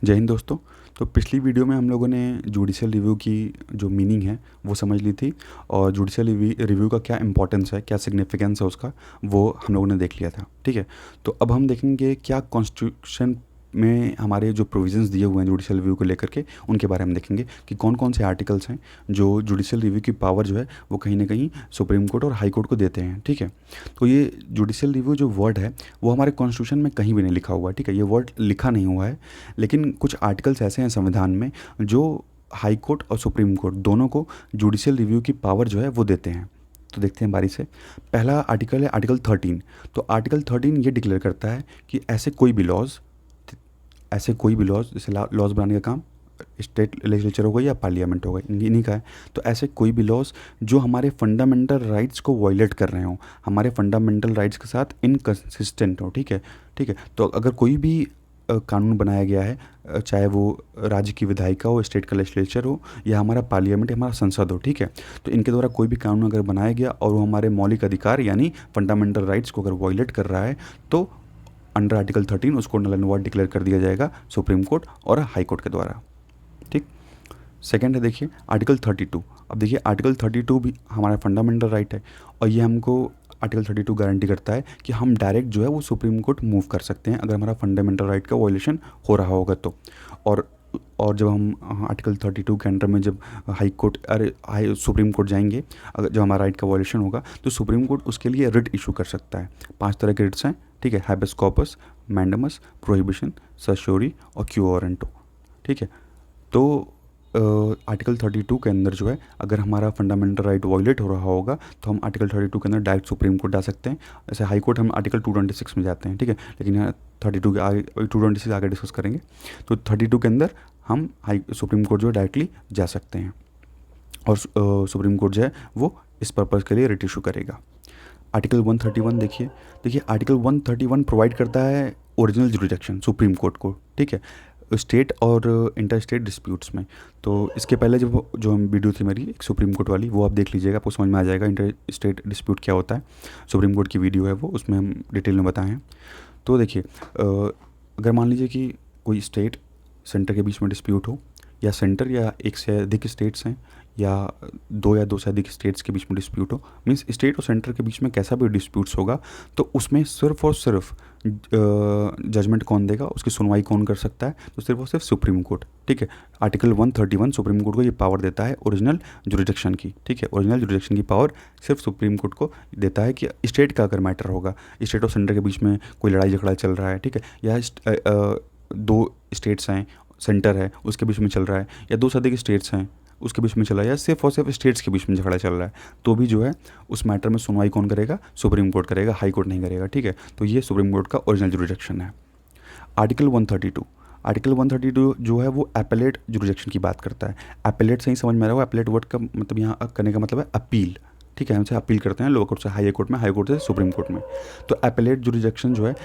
जय हिंद दोस्तों। तो पिछली वीडियो में हम लोगों ने जुडिशियल रिव्यू की जो मीनिंग है वो समझ ली थी और जुडिशियल रिव्यू का क्या इंपॉर्टेंस है, क्या सिग्निफिकेंस है उसका, वो हम लोगों ने देख लिया था। ठीक है, तो अब हम देखेंगे क्या कॉन्स्टिट्यूशन में हमारे जो प्रोविजंस दिए हुए हैं जुडिशियल रिव्यू को लेकर के, उनके बारे में देखेंगे कि कौन कौन से आर्टिकल्स हैं जो जुडिशियल रिव्यू की पावर जो है वो कहीं ना कहीं सुप्रीम कोर्ट और हाई कोर्ट को देते हैं। ठीक है, तो ये जुडिशियल रिव्यू जो वर्ड है वो हमारे कॉन्स्टिट्यूशन में कहीं भी नहीं लिखा हुआ है। ठीक है, ये वर्ड लिखा नहीं हुआ है, लेकिन कुछ आर्टिकल्स ऐसे हैं संविधान में जो हाई कोर्ट और सुप्रीम कोर्ट दोनों को जुडिशियल रिव्यू की पावर जो है वो देते हैं। तो देखते हैं बारी से। पहला आर्टिकल है आर्टिकल 13। तो आर्टिकल 13 ये डिक्लेयर करता है कि ऐसे कोई भी लॉज जैसे लॉज बनाने का काम स्टेट लेजिस्लेचर हो गई या पार्लियामेंट हो गई, इन्हीं का है। तो ऐसे कोई भी लॉज जो हमारे फंडामेंटल राइट्स को वायलेट कर रहे हों, हमारे फंडामेंटल राइट्स के साथ इनकंसिस्टेंट हो। ठीक है, ठीक है। तो अगर कोई भी कानून बनाया गया है, चाहे वो राज्य की विधायिका हो, स्टेट का लेजिस्लेचर हो, या हमारा पार्लियामेंट, हमारा संसद हो, ठीक है, तो इनके द्वारा कोई भी कानून अगर बनाया गया और वो हमारे मौलिक अधिकार यानी फंडामेंटल राइट्स को अगर वायलेट कर रहा है तो अंडर आर्टिकल 13 उसको नल एंड वॉइड डिक्लेयर कर दिया जाएगा सुप्रीम कोर्ट और हाई कोर्ट के द्वारा। ठीक। सेकेंड है, देखिए आर्टिकल 32। अब देखिए आर्टिकल 32 भी हमारा फंडामेंटल राइट है और ये हमको आर्टिकल 32 गारंटी करता है कि हम डायरेक्ट जो है वो सुप्रीम कोर्ट मूव कर सकते हैं अगर हमारा फंडामेंटल राइट का वायलेशन हो रहा होगा तो। और जब हम आर्टिकल 32 के अंडर में जब हाई सुप्रीम कोर्ट जाएंगे, अगर जब हमारा राइट का वायलेशन होगा तो सुप्रीम कोर्ट उसके लिए रिट इशू कर सकता है। 5 तरह के रिट्स हैं। ठीक है, हैबेस कॉर्पस, मैंडमस, प्रोहिबिशन, सर्श्योरी और क्यू वारंटो। ठीक है, तो आर्टिकल 32 के अंदर जो है अगर हमारा फंडामेंटल राइट वायलेट हो रहा होगा तो हम आर्टिकल 32 के अंदर डायरेक्ट सुप्रीम कोर्ट जा सकते हैं। जैसे हाई कोर्ट हम आर्टिकल 226 में जाते हैं। ठीक है, लेकिन यहाँ 32 के आगे 226 आगे डिस्कस करेंगे। तो 32 के अंदर हम सुप्रीम कोर्ट जो है डायरेक्टली जा सकते हैं और सुप्रीम कोर्ट जो है वो इस पर्पज़ के लिए रिट इशू करेगा। आर्टिकल 131 देखिए आर्टिकल 131 प्रोवाइड करता है ओरिजिनल जुरिडिक्शन सुप्रीम कोर्ट को। ठीक है, स्टेट और इंटर स्टेट डिस्प्यूट्स में। तो इसके पहले जो हम वीडियो थी मेरी एक सुप्रीम कोर्ट वाली, वो आप देख लीजिएगा, आपको समझ में आ जाएगा इंटर स्टेट डिस्प्यूट क्या होता है। सुप्रीम कोर्ट की वीडियो है वो, उसमें हम डिटेल में बताए हैं। तो देखिए अगर मान लीजिए कि कोई स्टेट सेंटर के बीच में डिस्प्यूट हो, या सेंटर या एक से अधिक स्टेट्स हैं, या दो से अधिक स्टेट्स के बीच में डिस्प्यूट हो, मीन्स स्टेट और सेंटर के बीच में कैसा भी डिस्प्यूट्स होगा तो उसमें सिर्फ और सिर्फ जजमेंट कौन देगा, उसकी सुनवाई कौन कर सकता है, तो सिर्फ और सिर्फ सुप्रीम कोर्ट। ठीक है, आर्टिकल 131 सुप्रीम कोर्ट को ये पावर देता है ओरिजिनल जुरिडिक्शन की। ठीक है, ओरिजिनल जुरिडिक्शन की पावर सिर्फ सुप्रीम कोर्ट को देता है कि स्टेट का अगर मैटर होगा, स्टेट और सेंटर के बीच में कोई लड़ाई झगड़ा चल रहा है, ठीक है, या दो स्टेट्स हैं, सेंटर है उसके बीच में चल रहा है, या दो से अधिक स्टेट्स हैं उसके बीच में चला है, या सिर्फ और सिर्फ स्टेट्स के बीच में झगड़ा चल रहा है, तो भी जो है उस मैटर में सुनवाई कौन करेगा, सुप्रीम कोर्ट करेगा, हाई कोर्ट नहीं करेगा। ठीक है, तो ये सुप्रीम कोर्ट का ओरिजिनल जुरिडिक्शन है। आर्टिकल 132 जो है वो एपेलेट जुरिडिक्शन की बात करता है। एपेलेट से ही समझ में आ रहा है, एपेलेट वर्ड का मतलब यहाँ करने का मतलब है अपील। ठीक है, हमसे अपील करते हैं लोअर कोर्ट से हाई कोर्ट में, हाई कोर्ट से सुप्रीम कोर्ट में। तो एपेलेट जुरिडिक्शन जो है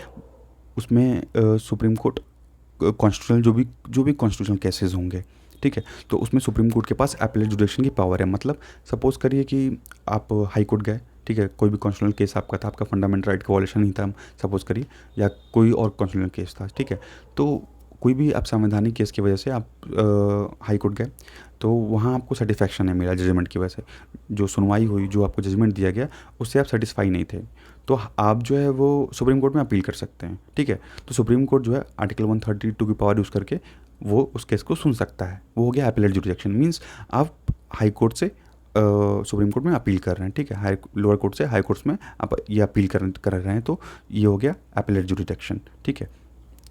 उसमें सुप्रीम कोर्ट कॉन्स्टिट्यूशनल जो भी कॉन्स्टिट्यूशनल केसेस होंगे, ठीक है, तो उसमें सुप्रीम कोर्ट के पास एपेलेट जुडिक्शन की पावर है। मतलब सपोज करिए कि आप हाई कोर्ट गए, ठीक है, कोई भी कॉन्स्टिट्यूशनल केस आपका था, आपका फंडामेंटल राइट का वायलेशन नहीं था सपोज करिए, या कोई और कॉन्स्टिट्यूशनल केस था, ठीक है, तो कोई भी आप संवैधानिक केस की वजह से आप हाई कोर्ट गए, तो वहाँ आपको सेटिस्फैक्शन है मेरा जजमेंट की वजह से, जो सुनवाई हुई, जो आपको जजमेंट दिया गया उससे आप सेटिस्फाई नहीं थे, तो आप जो है वो सुप्रीम कोर्ट में अपील कर सकते हैं। ठीक है, तो सुप्रीम कोर्ट जो है आर्टिकल 132 की पावर यूज़ करके वो उस केस को सुन सकता है। वो हो गया एपेलेट जुरिडिक्शन, मीन्स आप हाई कोर्ट से सुप्रीम कोर्ट में अपील कर रहे हैं। ठीक है, लोअर कोर्ट से हाई कोर्ट्स में आप ये अपील कर रहे हैं, तो ये हो गया एपेलेट जुरिडिक्शन। ठीक है,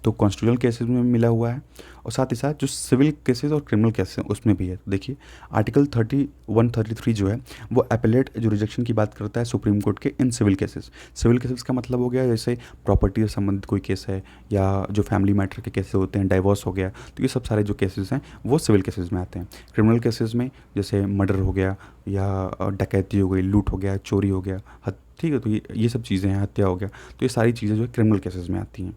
तो कॉन्स्टिट्यूशनल केसेस में मिला हुआ है और साथ ही साथ जो सिविल केसेस और क्रिमिनल केसेस हैं उसमें भी है। देखिए आर्टिकल 133 जो है वो एपेलेट जुरिडिक्शन की बात करता है सुप्रीम कोर्ट के in civil cases. Civil cases का मतलब हो गया जैसे प्रॉपर्टी से संबंधित कोई केस है, या जो फैमिली मैटर के केसेस होते हैं, डाइवोर्स हो गया, तो ये सब सारे जो केसेस हैं वो सिविल केसेस में आते हैं। क्रिमिनल केसेस में जैसे मर्डर हो गया, या डकैती हो गई, लूट हो गया, चोरी हो गया, ठीक है, तो ये सब चीज़ें हैं, हत्या हो गया, तो ये सारी चीज़ें जो है क्रिमिनल केसेस में आती हैं।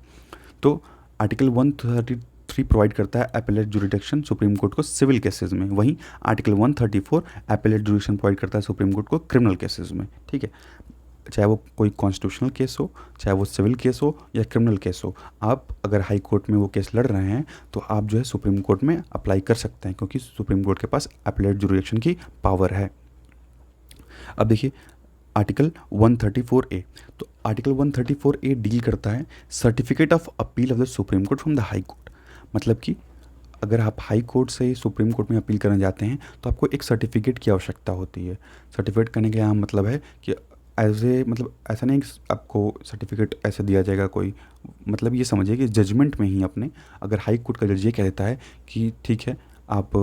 तो आर्टिकल 133 प्रोवाइड करता है एपेलेट जुरिडिक्शन सुप्रीम कोर्ट को सिविल केसेस में, वहीं आर्टिकल 134 एपेलेट जुरिडिक्शन प्रोवाइड करता है सुप्रीम कोर्ट को क्रिमिनल केसेस में। ठीक है, चाहे वो कोई कॉन्स्टिट्यूशनल केस हो, चाहे वो सिविल केस हो या क्रिमिनल केस हो, आप अगर हाई कोर्ट में वो केस लड़ रहे हैं तो आप जो है सुप्रीम कोर्ट में अप्लाई कर सकते हैं, क्योंकि सुप्रीम कोर्ट के पास अपीलेट जुरिडिक्शन की पावर है। अब देखिए आर्टिकल 134 ए, तो आर्टिकल 134 ए डील करता है certificate of appeal of the supreme court from the high court. मतलब कि अगर आप हाई कोर्ट से सुप्रीम कोर्ट में अपील करने जाते हैं तो आपको एक सर्टिफिकेट की आवश्यकता होती है। सर्टिफिकेट करने का यहाँ मतलब है कि एज ए, मतलब ऐसा नहीं कि आपको सर्टिफिकेट ऐसे दिया जाएगा कोई, मतलब ये समझिए कि जजमेंट में ही अपने, अगर हाई कोर्ट का जज ये कह देता है कि ठीक है आप,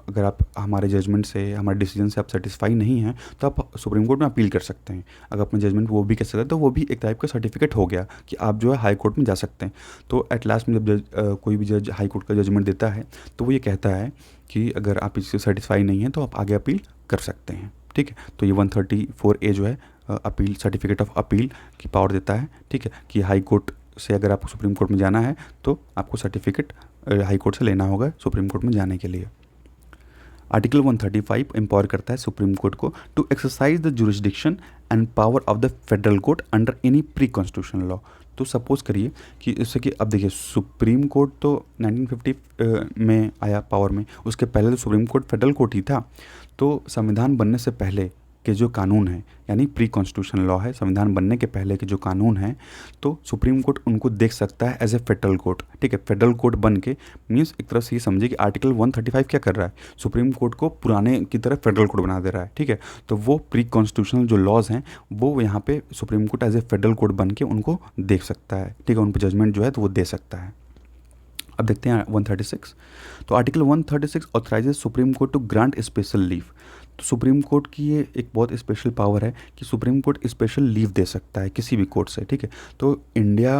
अगर आप हमारे जजमेंट से, हमारे डिसीजन से आप सेटिस्फाई नहीं हैं तो आप सुप्रीम कोर्ट में अपील कर सकते हैं। अगर अपने जजमेंट वो भी कह सकते हैं तो वो भी एक टाइप का सर्टिफिकेट हो गया कि आप जो है हाई कोर्ट में जा सकते हैं। तो एट लास्ट में जब कोई भी जज हाई कोर्ट का जजमेंट देता है तो वो ये कहता है कि अगर आप इससे सेटिस्फाई नहीं हैं तो आप आगे अपील कर सकते हैं। ठीक है, तो ये 134 ए जो है अपील, सर्टिफिकेट ऑफ अपील की पावर देता है। ठीक है, कि हाई कोर्ट से अगर आपको सुप्रीम कोर्ट में जाना है तो आपको सर्टिफिकेट हाई कोर्ट से लेना होगा सुप्रीम कोर्ट में जाने के लिए। आर्टिकल 135 एम्पावर करता है सुप्रीम कोर्ट को to exercise the jurisdiction and power of the federal court under any pre constitutional law. तो सपोज करिए कि इससे कि अब देखिए सुप्रीम कोर्ट तो 1950 में आया पावर में, उसके पहले तो सुप्रीम कोर्ट फेडरल कोर्ट ही था। तो संविधान बनने से पहले के जो कानून हैं, यानी प्री कॉन्स्टिट्यूशनल लॉ है, संविधान बनने के पहले के जो कानून हैं, तो सुप्रीम कोर्ट उनको देख सकता है एज ए फेडरल कोर्ट। ठीक है, फेडरल कोर्ट बन के मीन्स एक तरह से ये समझिए कि आर्टिकल 135 क्या कर रहा है, सुप्रीम कोर्ट को पुराने की तरह फेडरल कोर्ट बना दे रहा है। ठीक है, तो वो प्री कॉन्स्टिट्यूशनल जो लॉज हैं वो यहाँ पे supreme court as a federal court बन के उनको देख सकता है। ठीक है, उन पर जजमेंट जो है तो वो दे सकता है। अब देखते हैं 136। तो article 136 authorises supreme court to grant special leave. तो सुप्रीम कोर्ट की ये एक बहुत स्पेशल पावर है कि सुप्रीम कोर्ट स्पेशल लीव दे सकता है किसी भी कोर्ट से। ठीक है, तो इंडिया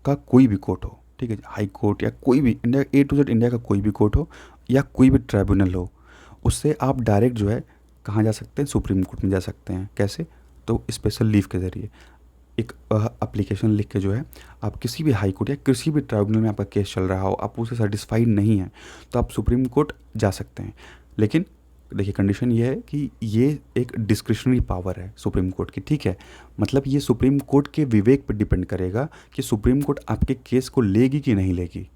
का कोई भी कोर्ट हो, ठीक है, हाई कोर्ट या कोई भी India A to Z India का कोई भी कोर्ट हो या कोई भी ट्राइब्यूनल हो, उससे आप डायरेक्ट जो है कहाँ जा सकते हैं, सुप्रीम कोर्ट में जा सकते हैं। कैसे? तो स्पेशल लीव के ज़रिए एक एप्लीकेशन लिख के जो है आप किसी भी हाई कोर्ट या किसी भी ट्राइब्यूनल में आपका केस चल रहा हो, आप उससे सेटिस्फाइड नहीं है तो आप सुप्रीम कोर्ट जा सकते हैं। लेकिन देखिए कंडीशन ये है कि ये एक डिस्क्रिशनरी पावर है सुप्रीम कोर्ट की। ठीक है, मतलब ये सुप्रीम कोर्ट के विवेक पर डिपेंड करेगा कि सुप्रीम कोर्ट आपके केस को लेगी कि नहीं लेगी।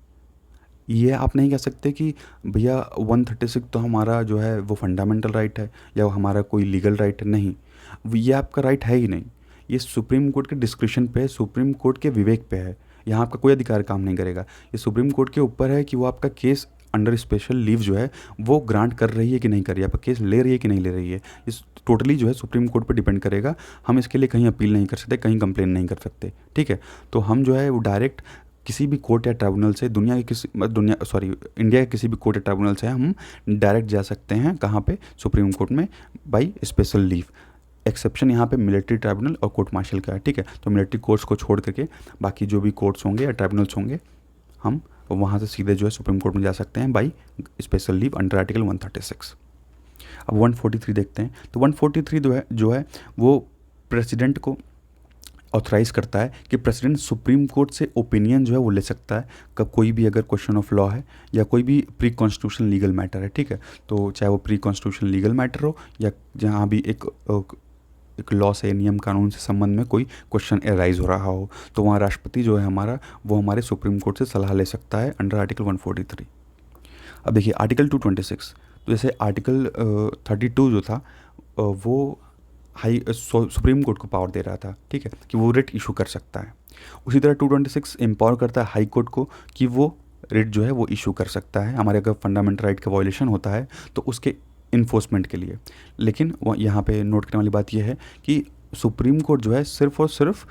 ये आप नहीं कह सकते कि भैया 136 तो हमारा जो है वो फंडामेंटल राइट है या वो हमारा कोई लीगल राइट है। नहीं, ये आपका राइट है ही नहीं। ये सुप्रीम कोर्ट के डिस्क्रिशन पे है, सुप्रीम कोर्ट के विवेक पे है। यहाँ आपका कोई अधिकार काम नहीं करेगा। ये सुप्रीम कोर्ट के ऊपर है कि वो आपका केस अंडर स्पेशल लीव जो है वो ग्रांट कर रही है कि नहीं कर रही है, आपका केस ले रही है कि नहीं ले रही है। इस टोटली जो है सुप्रीम कोर्ट पर डिपेंड करेगा। हम इसके लिए कहीं अपील नहीं कर सकते, कहीं कंप्लेन नहीं कर सकते। ठीक है, तो हम जो है वो डायरेक्ट किसी भी कोर्ट या ट्राइब्यूनल से इंडिया के किसी भी कोर्ट या ट्राइब्यूनल से हम डायरेक्ट जा सकते हैं। कहाँ पे? सुप्रीम कोर्ट में बाई स्पेशल लीव। एक्सेप्शन यहाँ पे मिलिट्री ट्राइब्यूनल और कोर्ट मार्शल का है। ठीक है, तो मिलिट्री कोर्ट्स को छोड़ करके बाकी जो भी कोर्ट्स होंगे या ट्राइब्यूनल्स होंगे हम वहाँ से सीधे जो है सुप्रीम कोर्ट में जा सकते हैं by special leave under article 136। अब 143 देखते हैं। तो 143 जो है वो प्रेसिडेंट को ऑथराइज़ करता है कि प्रेसिडेंट सुप्रीम कोर्ट से ओपिनियन जो है वो ले सकता है कब कोई भी अगर क्वेश्चन ऑफ लॉ है या कोई भी प्री कॉन्स्टिट्यूशन लीगल मैटर है। ठीक है, तो चाहे वो प्री कॉन्स्टिट्यूशन लीगल मैटर हो या जहाँ भी एक लॉ से, नियम कानून से संबंध में कोई क्वेश्चन एराइज हो रहा हो, तो वहाँ राष्ट्रपति जो है हमारा वो हमारे सुप्रीम कोर्ट से सलाह ले सकता है अंडर आर्टिकल 143। अब देखिए आर्टिकल 226। तो जैसे आर्टिकल 32 जो था वो सुप्रीम कोर्ट को पावर दे रहा था। ठीक है, कि वो रिट इशू कर सकता है। उसी तरह 226 एम्पावर करता है हाई कोर्ट को कि वो रिट जो है वो इशू कर सकता है हमारे अगर फंडामेंटल राइट का वायलेशन होता है तो उसके इन्फोर्समेंट के लिए। लेकिन यहाँ पे नोट करने वाली बात यह है कि सुप्रीम कोर्ट जो है सिर्फ और सिर्फ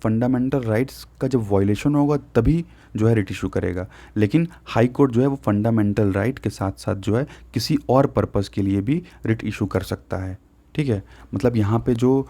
फंडामेंटल राइट्स का जब वायलेशन होगा तभी जो है रिट इशू करेगा। लेकिन हाई कोर्ट जो है वो फंडामेंटल राइट के साथ साथ जो है किसी और पर्पज़ के लिए भी रिट इशू कर सकता है। ठीक है, मतलब यहाँ पे जो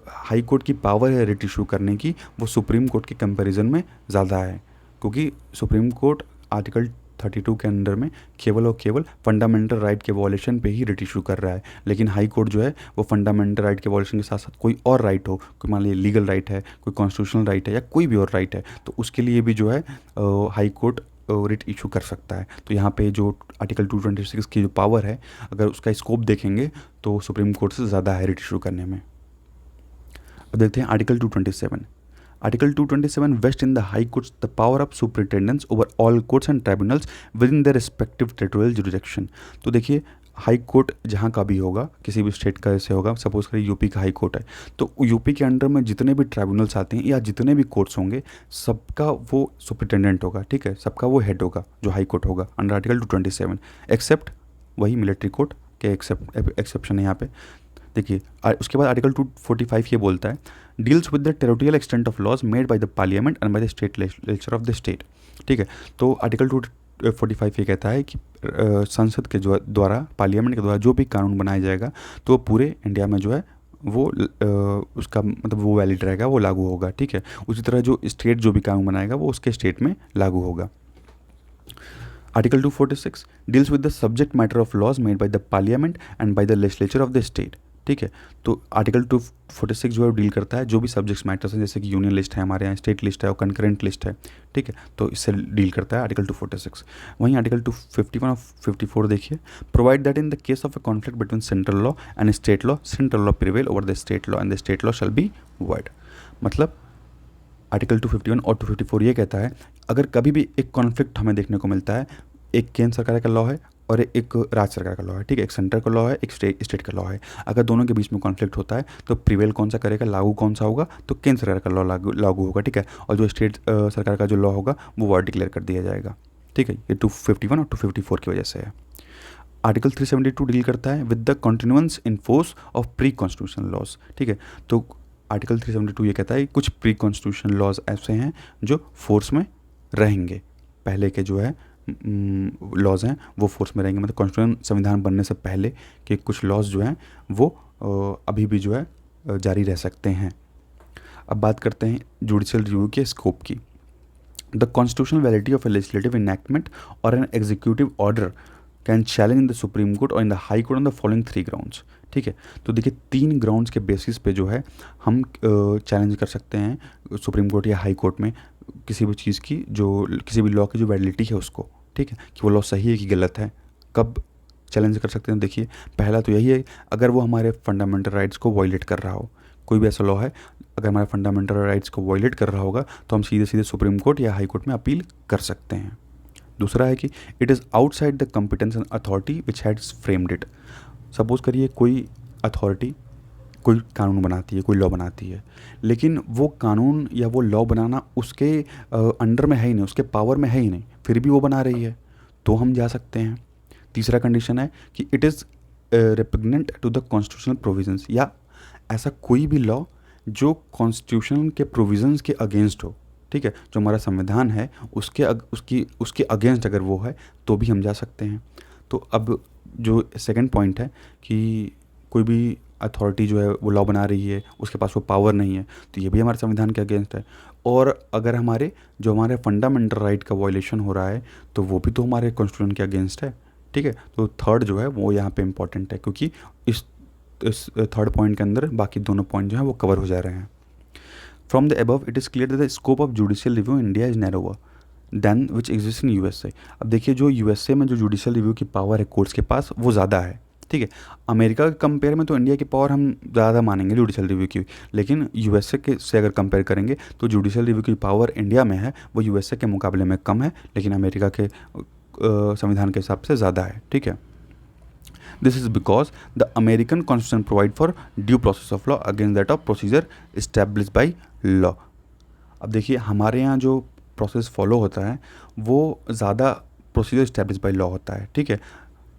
हाई कोर्ट की पावर है रिट इशू करने की वो सुप्रीम कोर्ट के कंपैरिजन में ज़्यादा है, क्योंकि सुप्रीम कोर्ट आर्टिकल 32 के अंडर में केवल और केवल फंडामेंटल राइट के वॉलेशन पे ही रिट इशू कर रहा है। लेकिन हाई कोर्ट जो है वो फंडामेंटल राइट के वॉलेशन के साथ साथ कोई और राइट हो, कोई मान लीजिए लीगल राइट है, कोई कॉन्स्टिट्यूशनल राइट है या कोई भी और राइट है, तो उसके लिए भी जो है हाई कोर्ट रिट इशू कर सकता है। तो यहाँ पे जो आर्टिकल 226 की जो पावर है अगर उसका स्कोप देखेंगे तो सुप्रीम कोर्ट से ज़्यादा है रिट इशू करने में। अब देखते हैं article 227। Article 227 vests in the high courts the power of superintendence over all courts and tribunals within their respective territorial jurisdiction. तो देखिए हाई कोर्ट जहाँ का भी होगा, किसी भी स्टेट का ऐसे होगा, सपोज करिए यूपी का हाई कोर्ट है, तो यूपी के अंडर में जितने भी ट्राइब्यूनल्स आते हैं या जितने भी कोर्ट्स होंगे, सबका वो सुपरिटेंडेंट होगा, ठीक है, सबका वो हेड होगा जो हाई कोर्ट होगा अंडर आर्टिकल 227, एक्सेप्ट वही मिलिट्री कोर्ट के एक्सेप्शन है यहाँ पे। देखिए उसके बाद आर्टिकल 245 ये बोलता है deals with the territorial extent of laws made by the parliament and by the state legislature of the state. ठीक है, तो आर्टिकल 245 ये कहता है कि संसद के द्वारा, पार्लियामेंट के द्वारा जो भी कानून बनाया जाएगा तो वो पूरे इंडिया में जो है वो उसका मतलब वो वैलिड रहेगा, वो लागू होगा। ठीक है, उसी तरह जो स्टेट जो भी कानून बनाएगा वो उसके स्टेट में लागू होगा। Article 246 deals with the subject matter of laws made by the parliament and by the legislature of the state. ठीक है, तो आर्टिकल 246 जो है डील करता है जो भी सब्जेक्ट्स मैटर्स हैं, जैसे कि यूनियन लिस्ट है हमारे यहाँ, स्टेट लिस्ट है और कंकरेंट लिस्ट है। ठीक है, तो इससे डील करता है आर्टिकल 246। वहीं आर्टिकल 251 और 54 देखिए, provide that in the case of a conflict between central law and state law, central law prevail over the state law and the state law shall be void. मतलब article 251 और 254 ये कहता है अगर कभी भी एक कॉन्फ्लिक्ट हमें देखने को मिलता है, एक केंद्र सरकार का लॉ है और एक राज्य सरकार का लॉ है, ठीक है, एक सेंटर का लॉ है, एक स्टेट का लॉ है, अगर दोनों के बीच में कॉन्फ्लिक्ट होता है तो प्रिवेल कौन सा करेगा, लागू कौन सा होगा, तो केंद्र सरकार का लॉ लागू होगा। ठीक है, और जो स्टेट सरकार का जो लॉ होगा वो वर्ड डिक्लेयर कर दिया जाएगा। ठीक है, ये 251 और 254 की वजह से है। आर्टिकल 372 डील करता है with the continuance in force of pre constitutional laws. ठीक है, तो आर्टिकल 372 ये कहता है कुछ प्री कॉन्स्टिट्यूशनल लॉज ऐसे हैं जो फोर्स में रहेंगे, पहले के जो है लॉज हैं वो फोर्स में रहेंगे, मतलब कॉन्स्टिट्यूशन संविधान बनने से पहले के कुछ लॉज जो हैं वो अभी भी जो है जारी रह सकते हैं। अब बात करते हैं जुडिशियल रिव्यू के स्कोप की। The constitutional validity of a legislative enactment और an executive order can challenge in the supreme court और in the high court on the following 3 grounds. ठीक है, तो देखिए 3 ग्राउंड्स के बेसिस पे जो है हम चैलेंज कर सकते हैं सुप्रीम कोर्ट या हाई कोर्ट में किसी भी चीज़ की, जो किसी भी लॉ की जो वैलिडिटी है उसको। ठीक है, कि वो लॉ सही है कि गलत है, कब चैलेंज कर सकते हैं। देखिए पहला तो यही है अगर वो हमारे फंडामेंटल राइट्स को वायलेट कर रहा हो, कोई भी ऐसा लॉ है अगर हमारे फंडामेंटल राइट्स को वायलेट कर रहा होगा तो हम सीधे सीधे सुप्रीम कोर्ट या हाई कोर्ट में अपील कर सकते हैं। दूसरा है कि it is outside the competence and authority which had framed it. Suppose करिए कोई अथॉरिटी कोई कानून बनाती है, कोई लॉ बनाती है, लेकिन वो कानून या वो लॉ बनाना उसके अंडर में है ही नहीं, उसके पावर में है ही नहीं, फिर भी वो बना रही है तो हम जा सकते हैं। तीसरा कंडीशन है कि it is repugnant to the constitutional provisions, या ऐसा कोई भी लॉ जो कॉन्स्टिट्यूशन के प्रोविजंस के अगेंस्ट हो। ठीक है, जो हमारा संविधान है उसके अगेंस्ट अगर वो है तो भी हम जा सकते हैं। तो अब जो सेकंड पॉइंट है कि कोई भी अथॉरिटी जो है वो लॉ बना रही है, उसके पास वो पावर नहीं है, तो ये भी हमारे संविधान के अगेंस्ट है। और अगर हमारे फंडामेंटल राइट का वायलेशन हो रहा है तो वो भी तो हमारे कॉन्स्टिट्यूशन के अगेंस्ट है। ठीक है, तो थर्ड जो है वो यहाँ पे इम्पॉर्टेंट है क्योंकि इस थर्ड पॉइंट के अंदर बाकी दोनों पॉइंट जो हैं वो कवर हो जा रहे हैं। From the above it is clear that the scope of judicial review in India is narrower than which exist in USA. अब देखिए जो यूएसए में जो जुडिशियल रिव्यू की पावर है कोर्ट्स के पास वो ज़्यादा है। ठीक है, अमेरिका के कंपेयर में तो इंडिया की पावर हम ज़्यादा मानेंगे जुडिशियल रिव्यू की, लेकिन यूएसए के से अगर कंपेयर करेंगे तो जुडिशियल रिव्यू की पावर इंडिया में है वो यूएसए के मुकाबले में कम है, लेकिन अमेरिका के संविधान के हिसाब से ज़्यादा है। ठीक है, this is because the American constitution provide for due process of law against that of procedure establish by law. अब देखिए हमारे यहाँ जो प्रोसेस फॉलो होता है वो ज़्यादा प्रोसीजर इस्टेब्लिश बाई लॉ होता है। ठीक है,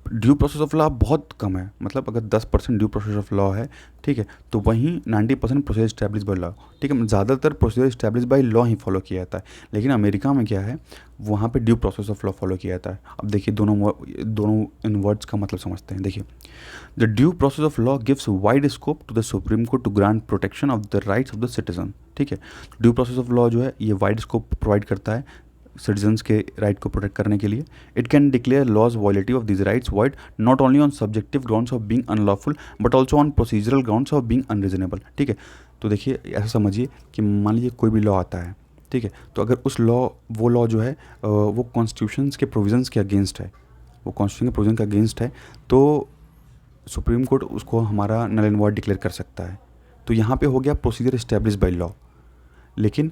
ड्यू प्रोसेस ऑफ लॉ बहुत कम है, मतलब अगर 10% ड्यू प्रोसेस ऑफ लॉ है, ठीक है, तो वहीं 90% प्रोसीजर इस्टेब्लिश बाय लॉ। ठीक है, ज़्यादातर procedure establish by law he follow किया जाता है, लेकिन अमेरिका में क्या है वहाँ पे due process of law follow किया जाता है। अब देखिए दोनों इन वर्ड्स का मतलब समझते हैं। देखिए the due process of law gives wide scope to the supreme court to grant protection of the rights of the citizen. ठीक है, ड्यू प्रोसेस ऑफ लॉ जो है ये वाइड स्कोप प्रोवाइड करता है सिटीजन्स के राइट को प्रोटेक्ट करने के लिए। It can declare laws violative of this rights wide not only on subjective grounds of being unlawful but also on procedural grounds of being unreasonable. ठीक है, तो देखिए ऐसा समझिए कि मान लीजिए कोई भी लॉ आता है, ठीक है, तो अगर वो लॉ जो है वो कॉन्स्टिट्यूशन के प्रोविजंस के अगेंस्ट है, वो कॉन्स्टिट्यूशन के प्रोविजन के अगेंस्ट है, तो सुप्रीम कोर्ट उसको हमारा नल एंड वॉइड डिक्लेयर कर सकता है। तो यहाँ पे हो गया प्रोसीजर इस्टेब्लिश बाय लॉ। लेकिन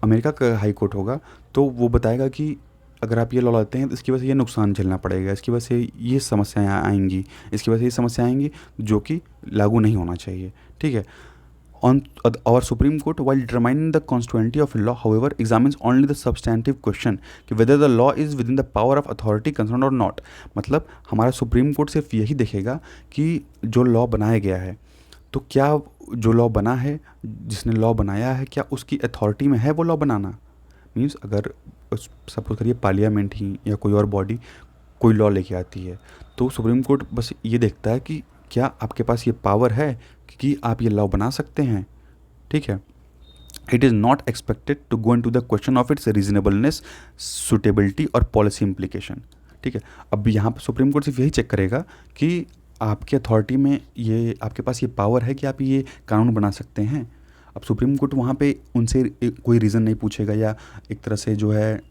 अमेरिका का हाई कोर्ट होगा तो वो बताएगा कि अगर आप ये लॉ लाते हैं तो इसकी वजह से ये नुकसान झेलना पड़ेगा, इसकी वजह से ये समस्याएं आएंगी, इसकी वजह से ये समस्याएं आएंगी जो कि लागू नहीं होना चाहिए। ठीक है। On our Supreme Court, while determining the constitutionality of a law, however, examines only the substantive question कि whether the law is within the power of authority concerned or not। मतलब हमारा सुप्रीम कोर्ट सिर्फ यही देखेगा कि जो law बनाया गया है तो क्या जो लॉ बना है, जिसने लॉ बनाया है, क्या उसकी अथॉरिटी में है वो लॉ बनाना। मीन्स अगर सपोज करिए पार्लियामेंट ही या कोई और बॉडी कोई लॉ लेके आती है तो सुप्रीम कोर्ट बस ये देखता है कि क्या आपके पास ये पावर है कि आप ये लॉ बना सकते हैं। ठीक है। It is not expected to go into the question of its reasonableness, suitability और पॉलिसी इम्प्लीकेशन। ठीक है। अब यहाँ पर सुप्रीम कोर्ट सिर्फ यही चेक करेगा कि आपकी अथॉरिटी में ये, आपके पास ये पावर है कि आप ये कानून बना सकते हैं। अब सुप्रीम कोर्ट वहाँ पे उनसे कोई रीज़न नहीं पूछेगा या एक तरह से जो है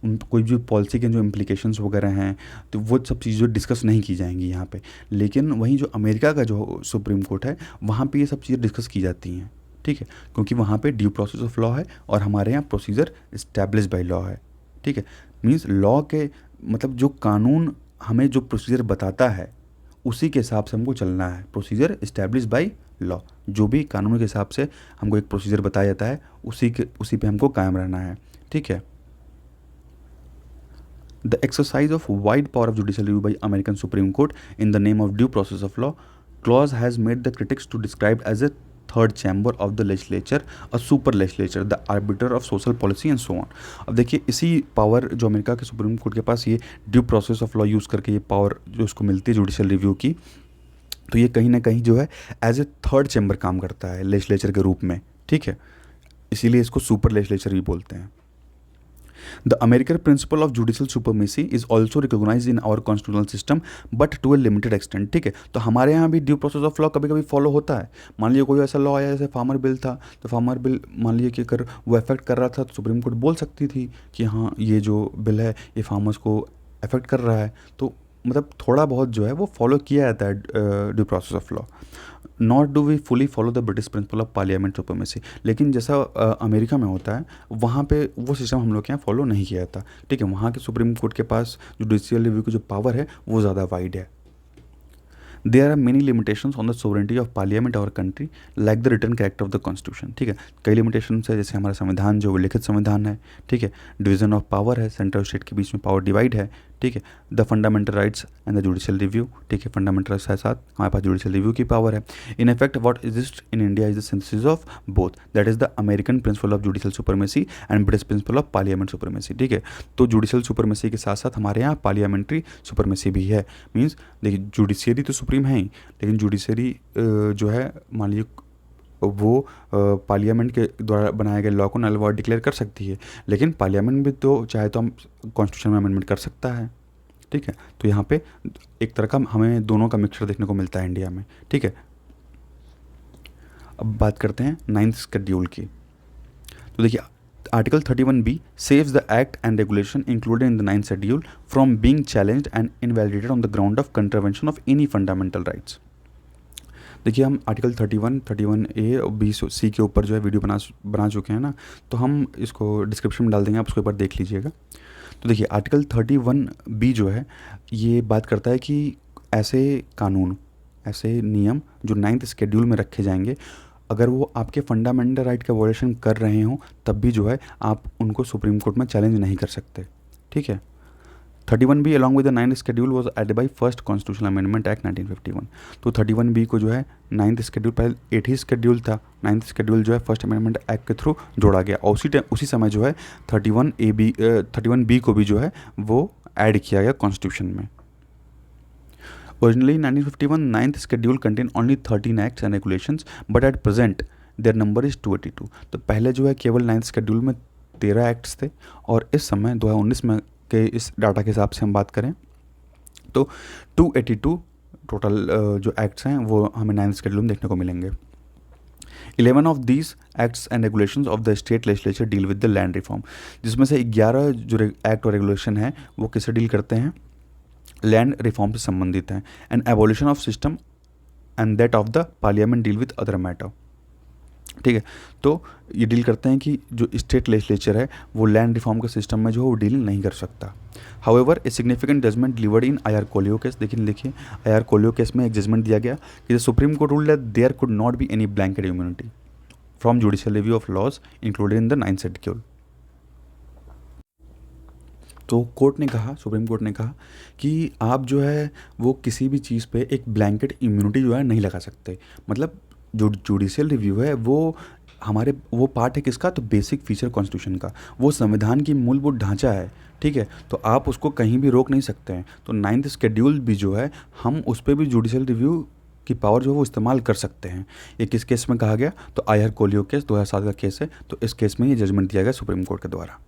उन कोई भी पॉलिसी के जो इम्प्लीकेशंस वगैरह हैं तो वो सब चीज़ें डिस्कस नहीं की जाएंगी यहाँ पे। लेकिन वहीं जो अमेरिका का जो सुप्रीम कोर्ट है वहाँ पे ये सब चीज़ें डिस्कस की जाती हैं। ठीक है। क्योंकि वहाँ पे ड्यू प्रोसेस ऑफ लॉ है और हमारे यहाँ प्रोसीजर इस्टेब्लिश बाय लॉ है। ठीक है। मीन्स लॉ के मतलब जो कानून हमें जो प्रोसीजर बताता है उसी के हिसाब से हमको चलना है। प्रोसीजर इस्टेब्लिश बाय लॉ, जो भी कानून के हिसाब से हमको एक प्रोसीजर बताया जाता है उसी पे हमको कायम रहना है। ठीक है। The exercise of wide power of judicial review by American supreme court in the name of due process of law clause has made the critics to describe as a third chamber of the legislature, a super legislature, the arbiter of social policy and so on. अब देखिए इसी power जो America के supreme court के पास ये due process of law use करके ये power जो उसको मिलती है जुडिशियल रिव्यू की, तो ये कहीं ना कहीं जो है एज ए थर्ड चैम्बर काम करता है लेजिस्लेचर के रूप में। ठीक है। इसीलिए इसको सुपर लेजिस्लेचर भी बोलते हैं। The American principle of judicial supremacy is also recognize in our constitutional system but to a limited extent. ठीक है। तो हमारे यहाँ भी ड्यू प्रोसेस ऑफ लॉ कभी कभी फॉलो होता है। मान लीजिए कोई ऐसा लॉ आया जैसे फार्मर बिल था, तो फार्मर बिल मान लीजिए कि अगर वो अफेक्ट कर रहा था तो सुप्रीम कोर्ट बोल सकती थी कि हाँ ये जो बिल है ये फार्मर्स को अफेक्ट कर रहा है। तो मतलब थोड़ा बहुत जो है वो फॉलो किया जाता है due process of law. Not do we fully follow the British principle of parliament supremacy. लेकिन जैसा अमेरिका में होता है वहाँ पे वो सिस्टम हम लोग के यहाँ फॉलो नहीं किया जाता। ठीक है। वहाँ के सुप्रीम कोर्ट के पास जुडिशियल रिव्यू की जो पावर है वो ज़्यादा वाइड है। There are many limitations on the sovereignty of parliament our country like the return character of the constitution. ठीक है। कई लिमिटेशंस है, जैसे हमारा संविधान जो लिखित संविधान है। ठीक है। डिवीजन ऑफ पावर है, सेंट्रल स्टेट के बीच में पावर डिवाइड है। ठीक है। The fundamental rights and the judicial review. ठीक है। फंडामेंटल राइट्स के साथ हमारे पास जुडिशियल रिव्यू की पावर है। In effect what exist in India is the synthesis of both, that is the American principle of judicial supremacy and British principle of parliament supremacy. ठीक है। तो जुडिशियल सुपरमेसी के साथ साथ हमारे यहाँ पार्लियामेंट्री सुपरमेसी भी है। मीन्स देखिए जुडिशियरी तो सुप्रीम है ही, लेकिन जुडिशरी जो है मान लीजिए वो पार्लियामेंट के द्वारा बनाए गए लॉ को नल वॉइड डिक्लेयर कर सकती है, लेकिन पार्लियामेंट भी तो चाहे तो हम कॉन्स्टिट्यूशन में अमेंडमेंट कर सकता है। ठीक है। तो यहाँ पे एक तरह का हमें दोनों का मिक्सचर देखने को मिलता है इंडिया में। ठीक है। अब बात करते हैं 9th शेड्यूल की। तो देखिए article 31B saves the act and regulation included in the 9th schedule from being challenged and invalidated on the ground of contravention of any fundamental rights। देखिए हम आर्टिकल 31, 31A और 20C के ऊपर जो है वीडियो बना चुके हैं ना, तो हम इसको डिस्क्रिप्शन में डाल देंगे, आप उसको एक बार देख लीजिएगा। तो देखिए आर्टिकल 31B जो है ये बात करता है कि ऐसे कानून, ऐसे नियम जो 9th शेड्यूल में रखे जाएंगे, अगर वो आपके फंडामेंटल राइट का वायलेशन कर रहे हों तब भी जो है आप उनको सुप्रीम कोर्ट में चैलेंज नहीं कर सकते। ठीक है। 31B along with the 9th schedule was added by first constitutional amendment act 1951। तो 31B को जो है 9th शेड्यूल, पहले 8th शेड्यूल था, 9th शेड्यूल जो है फर्स्ट अमेंडमेंट एक्ट के थ्रू जोड़ा गया और उसी समय जो है 31B को भी जो है वो ऐड किया गया कॉन्स्टिट्यूशन में। Originally in 1951, 9th schedule contained only 13 acts and regulations, but at present their number is 282। तो पहले जो है केवल 9th schedule में 13 एक्ट्स थे और इस समय 2019 में के इस डाटा के हिसाब से हम बात करें तो 282 टोटल जो एक्ट्स हैं वो हमें 9th schedule में देखने को मिलेंगे। 11 of these acts and regulations of the state legislature deal with the land reform, जिसमें से 11 जो एक्ट और रेगुलेशन हैं वो किससे डील करते हैं, लैंड रिफॉर्म से संबंधित हैं। And abolition of system and that of the parliament deal with other matter. ठीक है। तो ये डील करते हैं कि जो स्टेट लेजिस्लेचर है वो लैंड रिफॉर्म के सिस्टम में जो है वो डील नहीं कर सकता। However a significant judgment delivered in I R Coelho case, देखिए आई आर कोलियो केस में एक जजमेंट दिया गया कि the supreme court ruled that there could not be any blanket immunity from judicial review of laws included in the 9th schedule. तो court ने कहा, supreme court ने कहा कि आप जो है वो किसी भी चीज़ पे एक ब्लैंकेट इम्यूनिटी जो है नहीं लगा सकते। मतलब जो जुडिशियल रिव्यू है वो हमारे वो पार्ट है किसका, तो बेसिक फीचर कॉन्स्टिट्यूशन का, वो संविधान की मूलभूत ढांचा है। ठीक है, तो आप उसको कहीं भी रोक नहीं सकते हैं। तो 9th शेड्यूल भी जो है हम उस पर भी जुडिशियल रिव्यू की पावर जो है वो इस्तेमाल कर सकते हैं। ये किस केस में कहा गया, तो आई आर कोलियो केस 2007 का केस है। तो इस केस में ये जजमेंट दिया गया सुप्रीम कोर्ट के द्वारा।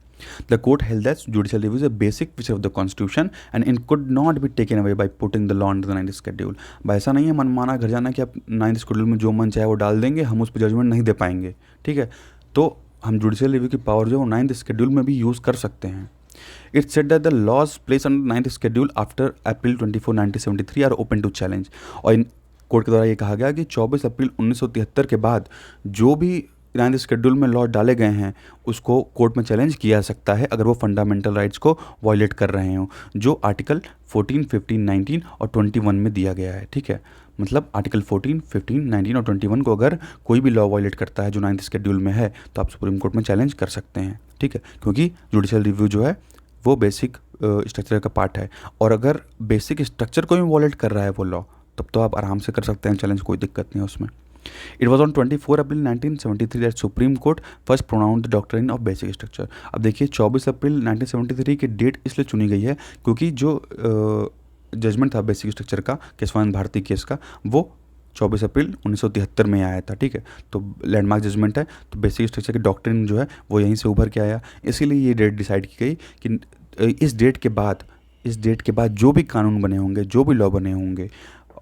The court held that judicial review is a basic feature of the constitution and it could not be taken away by putting the law under the 9th schedule। अब ऐसा नहीं है मनमाना घर जाना कि आप 9th शेड्यूल में जो मन चाहे वो डाल देंगे, हम उस पर जजमेंट नहीं दे पाएंगे। ठीक है, तो हम जुडिशियल रिव्यू की पावर जो है 9th शेड्यूल में भी यूज़ कर सकते हैं। It said that the laws placed under 9th schedule after April 24, 1973 are open to challenge। और इन कोर्ट के द्वारा ये कहा गया कि 24 अप्रैल 1973 के बाद जो भी 9th शेड्यूल में लॉ डाले गए हैं उसको कोर्ट में चैलेंज किया जा सकता है अगर वो फंडामेंटल राइट्स को वायलेट कर रहे हों, जो आर्टिकल 14, 15, 19 और 21 में दिया गया है। ठीक है, मतलब आर्टिकल 14, 15, 19 और 21 को अगर कोई भी लॉ वायलेट करता है जो 9th शेड्यूल में है तो आप सुप्रीम कोर्ट में चैलेंज कर सकते हैं। ठीक है, क्योंकि जुडिशियल रिव्यू जो है वो बेसिक स्ट्रक्चर का पार्ट है, और अगर बेसिक स्ट्रक्चर को भी वायलेट कर रहा है वो लॉ तब तो आप आराम से कर सकते हैं चैलेंज, कोई दिक्कत नहीं है उसमें। It was on 24 April 1973 that supreme court first pronounce the doctrine of basic structure. अब देखिए 24 अप्रैल 1973 की डेट इसलिए चुनी गई है क्योंकि जो जजमेंट था बेसिक स्ट्रक्चर का, केशवानंद भारती केस का, वो 24 अप्रैल 1973 में आया था। ठीक है, तो लैंडमार्क जजमेंट है, तो बेसिक स्ट्रक्चर की डॉक्ट्रिन जो है वो यहीं से उभर के आया। इसीलिए ये डेट डिसाइड की गई कि इस डेट के बाद जो भी कानून बने होंगे, जो भी लॉ बने होंगे,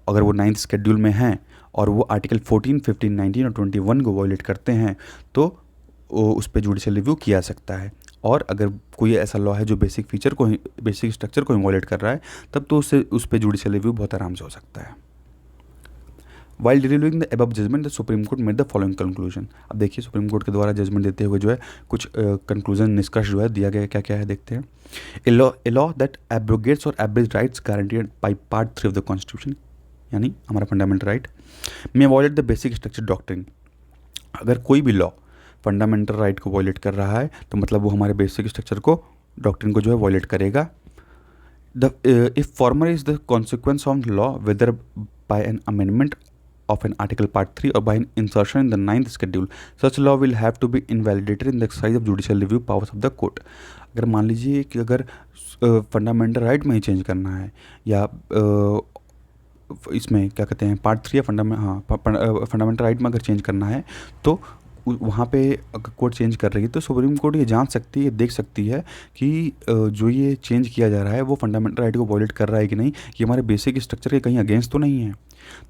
अगर वो 9th शेड्यूल में हैं और वो आर्टिकल 14, 15, 19 और 21 को वायलेट करते हैं तो उस पर जुडिशियल रिव्यू किया जा सकता है। और अगर कोई ऐसा लॉ है जो बेसिक स्ट्रक्चर को वायलेट कर रहा है तब तो उस पर जुडिशियल रिव्यू बहुत आराम से हो सकता है। While delivering the above judgment the supreme court made the following conclusion. अब देखिए सुप्रीम कोर्ट के द्वारा जजमेंट देते हुए जो है कुछ कंक्लूजन, निष्कर्ष जो है दिया गया, क्या क्या है देखते हैं। ए लॉ दैट एब्रोगेट्स और abridges rights guaranteed by part 3 of the constitution, यानी हमारा फंडामेंटल राइट, में violate the basic structure doctrine. अगर कोई भी लॉ फंडामेंटल राइट को वायलेट कर रहा है तो मतलब वो हमारे बेसिक स्ट्रक्चर को, डॉक्ट्रिन को जो है वायलेट करेगा। The if farmer is the consequence of law whether by an amendment of an article part 3 or by an insertion in the 9th schedule, such law will have to be invalidated in the exercise of judicial review powers of the court। अगर मान लीजिए कि अगर fundamental right में ही change करना है या इसमें क्या कहते हैं पार्ट 3 या फंडामेंटल राइट में अगर चेंज करना है तो वहाँ पे अगर कोर्ट चेंज कर रही है तो सुप्रीम कोर्ट ये जांच सकती है, देख सकती है कि जो ये चेंज किया जा रहा है वो फंडामेंटल राइट को वायलेट कर रहा है कि नहीं, ये हमारे बेसिक स्ट्रक्चर के कहीं अगेंस्ट तो नहीं है।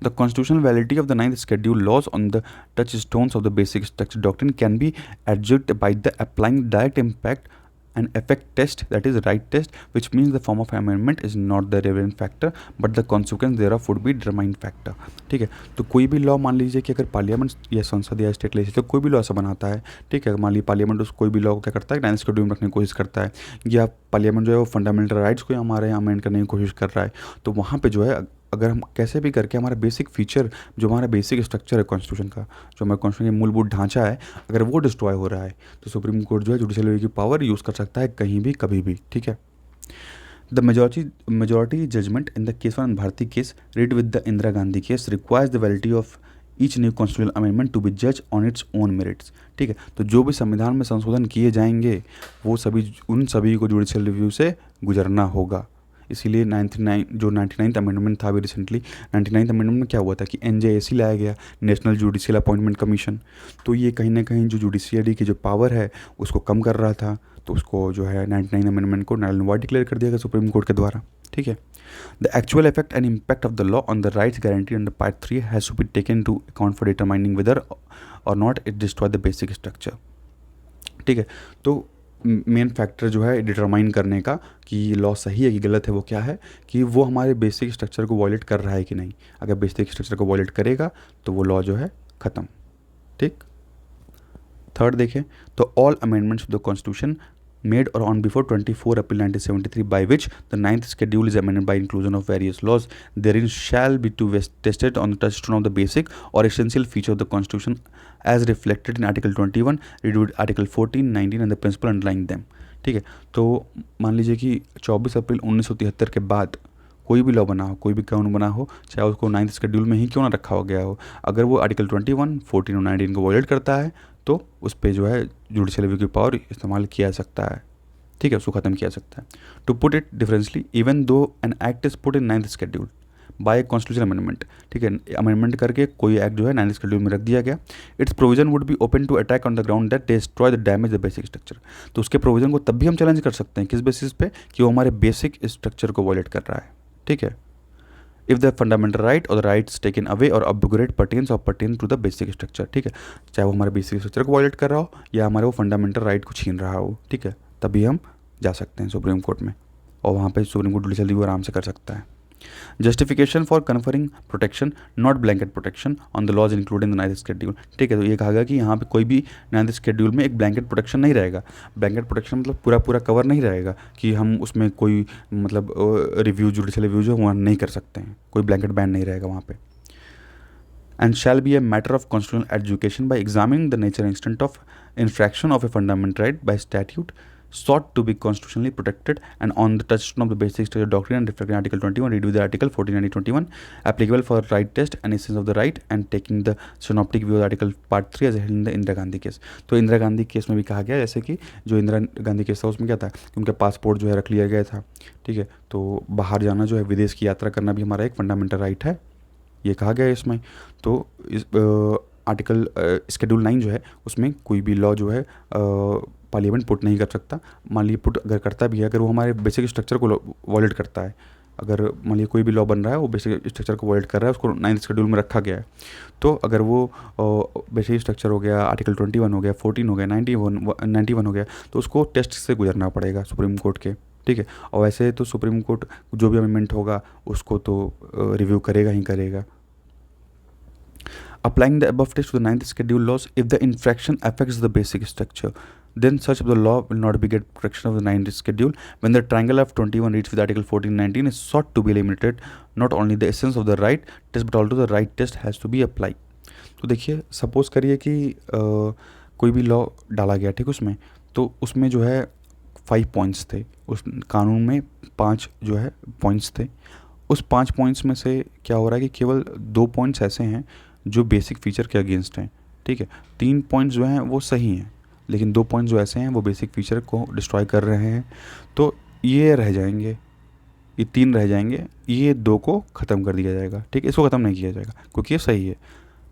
The constitutional validity of the 9th schedule laws on the touchstones of the basic structure doctrine can be adjusted by the applying direct impact an effect test, that is right test, which means the form of amendment is not the relevant factor but the consequence thereof would be determined factor। ठीक है, तो कोई भी law मान लीजिए कि अगर parliament या संसद या स्टेट लेजिस्लेचर कोई भी लॉ ऐसा बनाता है, ठीक है, मान लीजिए पार्लियामेंट उस कोई भी लॉ को क्या करता है 9th शेड्यूल में रखने की कोशिश करता है, या पार्लियामेंट जो है वो फंडामेंटल राइट्स को हमारे यहाँ अमेंड करने की कोशिश कर रहा है, तो वहाँ पर जो है अगर हम कैसे भी करके हमारा बेसिक फीचर, जो हमारा बेसिक स्ट्रक्चर है कॉन्स्टिट्यूशन का, जो हमारे कॉन्स्टिट्यूशन का मूलभूत ढांचा है, अगर वो डिस्ट्रॉय हो रहा है तो सुप्रीम कोर्ट जो है जुडिशियल रिव्यू की पावर यूज़ कर सकता है कहीं भी कभी भी। ठीक है, the majority judgment in the Kesavananda Bharati case read with the Indira Gandhi case requires the validity of each new constitutional amendment to be जज ऑन इट्स ओन मेरिट्स। ठीक है, तो जो भी संविधान में संशोधन किए जाएंगे वो उन सभी को जुडिशियल रिव्यू से गुजरना होगा। इसीलिए 99th अमेंडमेंट था अभी रिसेंटली, 99th अमेंडमेंट में क्या हुआ था कि NJAC लाया गया, नेशनल जुडिशियल अपॉइंटमेंट कमीशन, तो ये कहीं ना कहीं जो जुडिशियरी की जो पावर है उसको कम कर रहा था, तो उसको जो है 99 अमेंडमेंट को नल एंड वॉइड डिक्लेयर कर दिया गया सुप्रीम कोर्ट के द्वारा। ठीक है, the actual effect and impact of the law on the rights guaranteed under part 3 has to be taken to account for determining whether और not it destroy the basic structure. ठीक है, तो main factor जो है determine करने का कि law सही है कि गलत है वो क्या है, कि वो हमारे बेसिक स्ट्रक्चर को वायलेट कर रहा है कि नहीं। अगर बेसिक स्ट्रक्चर को वायलेट करेगा तो वो लॉ जो है ख़त्म। ठीक। थर्ड देखें तो all amendments to the constitution made or on before 24 April 1973 by which the ninth schedule is amended by inclusion of various laws therein shall be to be tested on the touchstone of the basic or essential feature of the constitution as reflected in article 21 reviewed article 14 19 and the principle underlying them। ठीक है, तो मान लीजिए कि 24 April 1973 के बाद कोई भी लॉ बना हो, कोई भी कानून बना हो, चाहे उसको नाइन्थ शेड्यूल में ही क्यों ना रखा हो गया हो, अगर वो आर्टिकल 21 14 और 19 को वॉयलेट करता है तो उस पर जो है जुडिशियल रिव्यू की पावर इस्तेमाल किया जा सकता है। ठीक है, उसको ख़त्म किया जा सकता है। To put it differently, even though an act is put in ninth schedule by constitution amendment, ठीक है, अमेंडमेंट करके कोई एक्ट जो है नाइन्थ शेड्यूल में रख दिया गया, its provision would be open to attack on the ground that destroy the damage the basic structure. तो उसके प्रोविजन को तब भी हम चैलेंज कर सकते हैं, किस बेसिस पे, कि वो हमारे बेसिक स्ट्रक्चर को वॉयलेट कर रहा है। ठीक है, इफ़ द फंडामेंटल राइट और द राइट्स टेकन अवे और abrogate pertain to the basic structure. ठीक है, चाहे वो हमारे बेसिक स्ट्रक्चर को वॉयलेट कर रहा हो या हमारे वो फंडामेंटल राइट को छीन रहा हो। ठीक है, तभी हम जा सकते हैं सुप्रीम कोर्ट में, और वहाँ पे सुप्रीम कोर्ट जुडिशियल रिव्यू आराम से कर सकता है। Justification for conferring protection not blanket protection on the laws including the ninth schedule. ठीक है, तो ये कहा गया कि यहाँ पे कोई भी नाइन्थ शेड्यूल में एक ब्लैंकेट प्रोटेक्शन नहीं रहेगा। ब्लैंकेट प्रोटेक्शन मतलब पूरा पूरा कवर नहीं रहेगा कि हम उसमें कोई मतलब रिव्यू जुडिशियल रिव्यू जो वहाँ नहीं कर सकते हैं, कोई ब्लैंकेट बैन नहीं रहेगा वहाँ पे। And shall be a matter of constitutional education by examining the nature and extent of infraction of a fundamental right by statute sought to be constitutionally protected and on the touchstone of the basic structure doctrine and reflecting Article 21 read with the Article 14 and 21 applicable for right test and essence of the right and taking the synoptic view of Article Part 3 as held in the Indira Gandhi case. तो Indira Gandhi case में भी कहा गया जैसे कि जो Indira Gandhi case था उसमें क्या था कि उनका पासपोर्ट जो है रख लिया गया था। ठीक है, तो बाहर जाना जो है, विदेश की यात्रा करना भी हमारा एक फंडामेंटल राइट है, ये कहा गया है इसमें। तो इस आर्टिकल शेड्यूल 9 जो है उसमें कोई भी लॉ जो है पार्लियामेंट पुट नहीं कर सकता। मान लीजिए पुट अगर करता भी है, अगर वो हमारे बेसिक स्ट्रक्चर को वॉयलेट करता है, अगर मान लीजिए कोई भी लॉ बन रहा है वो बेसिक स्ट्रक्चर को वॉयलेट कर रहा है, उसको नाइन्थ शेड्यूल में रखा गया है, तो अगर वो बेसिक स्ट्रक्चर हो गया, आर्टिकल 21 हो गया, 14 हो गया, 91 हो गया, तो उसको टेस्ट से गुजरना पड़ेगा सुप्रीम कोर्ट के। ठीक है, और वैसे तो सुप्रीम कोर्ट जो भी अमेंडमेंट होगा उसको तो रिव्यू करेगा ही करेगा। Applying the above text to the ninth schedule laws, if the infraction affects the basic structure, then such of the law will not be get protection of the ninth schedule. When the triangle of 21 reads with Article 14 19 is sought to be eliminated, not only the essence of the right test but also the right test has to be applied। तो देखिए, suppose करिए कि कोई भी law डाला गया, ठीक, उसमें तो उसमें जो है 5 पॉइंट्स थे, उस कानून में 5 जो है पॉइंट्स थे। उस 5 पॉइंट्स में से क्या हो रहा है कि केवल 2 पॉइंट्स ऐसे हैं जो बेसिक फीचर के अगेंस्ट हैं। ठीक है, 3 पॉइंट्स जो हैं वो सही हैं, लेकिन 2 पॉइंट्स जो ऐसे हैं वो बेसिक फीचर को डिस्ट्रॉय कर रहे हैं, तो ये रह जाएंगे, ये 3 रह जाएंगे, ये 2 को ख़त्म कर दिया जाएगा। ठीक है, इसको ख़त्म नहीं किया जाएगा क्योंकि ये सही है।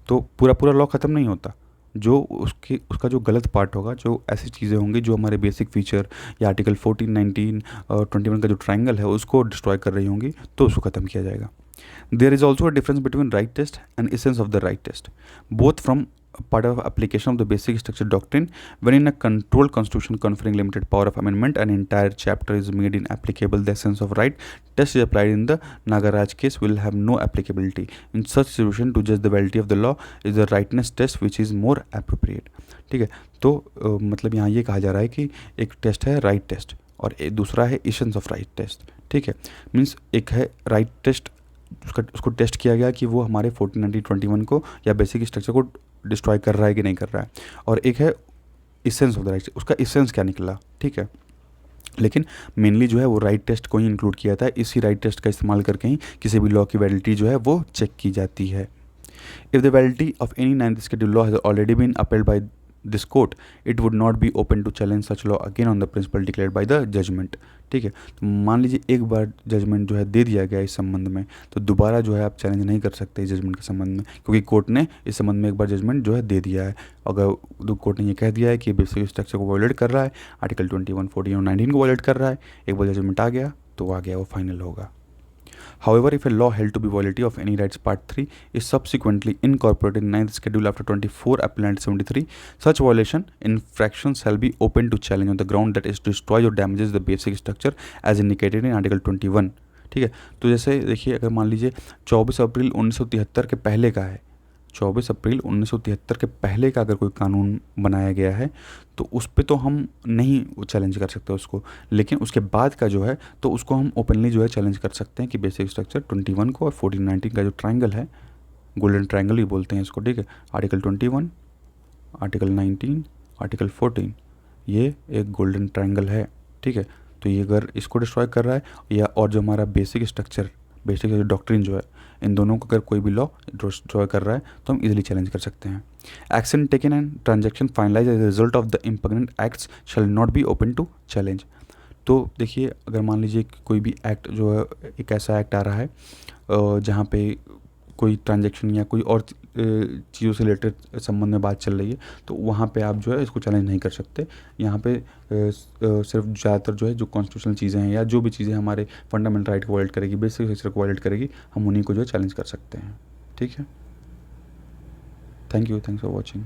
तो पूरा पूरा लॉ ख़त्म नहीं होता, जो उसका जो गलत पार्ट होगा, जो ऐसी चीज़ें होंगी जो हमारे बेसिक फीचर या आर्टिकल 14 19 और 21 का जो ट्राइंगल है उसको डिस्ट्रॉय कर रही होंगी, तो उसको ख़त्म किया जाएगा। There is also a difference between right test and essence of the right test, both from part of application of the basic structure doctrine. When in a controlled constitution conferring limited power of amendment, an entire chapter is made in applicable the essence of right test is applied in the Nagaraj case will have no applicability. In such situation, to judge the validity of the law is the rightness test which is more appropriate। ठीक है, तो मतलब यहाँ ये कहा जा रहा है कि एक टेस्ट है राइट टेस्ट और दूसरा है एसेंस ऑफ राइट टेस्ट। ठीक है, मीन्स एक है राइट टेस्ट, उसको टेस्ट किया गया कि वो हमारे 14 19 21 को या बेसिक स्ट्रक्चर को डिस्ट्रॉय कर रहा है कि नहीं कर रहा है, और एक है इसेंस ऑफ द राइट, उसका इसेंस क्या निकला। ठीक है, लेकिन मेनली जो है वो राइट टेस्ट को ही इंक्लूड किया था, इसी राइट टेस्ट का इस्तेमाल करके ही किसी भी लॉ की वैलिडिटी जो है वो चेक की जाती है। If the validity of any ninth schedule law has already been appealed by this court, it would not be open to challenge such law again on the principle declared by the judgment. ठीक है, तो मान लीजिए एक बार judgement जो है दे दिया गया इस संबंध में, तो दोबारा जो है आप चैलेंज नहीं कर सकते इस जजमेंट के संबंध में, क्योंकि कोर्ट ने इस संबंध में एक बार जजमेंट जो है दे दिया है। अगर कोर्ट ने ये कह दिया है कि बेसिक स्ट्रक्चर को वॉयलेट कर रहा है, आर्टिकल 21 14 और 19 को वॉयलेट कर रहा है, एक बार जजमेंट आ गया तो आ गया, वो फाइनल होगा। However, if a law held to be violative of any rights part 3 is subsequently incorporated in 9th schedule after 24 April 1973, such violation infraction shall be open to challenge on the ground that it destroys or damages the basic structure as indicated in Article 21। ठीक है, तो जैसे देखिए, अगर मान लीजिए 24 April 1973 के पहले का है, 24 अप्रैल 1973 के पहले का अगर कोई कानून बनाया गया है तो उस पे तो हम नहीं चैलेंज कर सकते उसको, लेकिन उसके बाद का जो है तो उसको हम ओपनली जो है चैलेंज कर सकते हैं कि बेसिक स्ट्रक्चर 21 को और 1419 का जो ट्रायंगल है, गोल्डन ट्रायंगल ही बोलते हैं इसको, ठीक है, आर्टिकल 21, आर्टिकल 19, आर्टिकल 14, ये एक गोल्डन ट्रायंगल है, ठीक है। तो ये अगर इसको डिस्ट्रॉय कर रहा है या और जो हमारा बेसिक स्ट्रक्चर, बेसिक डॉक्ट्रिन जो है, इन दोनों को अगर कोई भी लॉ डिस्ट्रॉय कर रहा है तो हम इजीली चैलेंज कर सकते हैं। Action taken and transaction finalise as result of the impugned acts shall not be open to challenge. तो देखिए, अगर मान लीजिए कि कोई भी एक्ट जो है, एक ऐसा एक्ट आ रहा है जहाँ पे कोई ट्रांजैक्शन या कोई और चीज़ों से रिलेटेड संबंध में बात चल रही है, तो वहाँ पे आप जो है इसको चैलेंज नहीं कर सकते। यहाँ पे सिर्फ ज़्यादातर जो है जो कॉन्स्टिट्यूशनल चीज़ें हैं या जो भी चीज़ें हमारे फंडामेंटल राइट को वायलेट करेगी, बेसिक स्ट्रक्चर को वायलेट करेगी, हम उन्हीं को जो है चैलेंज कर सकते हैं, ठीक है। Thank you, thanks for watching.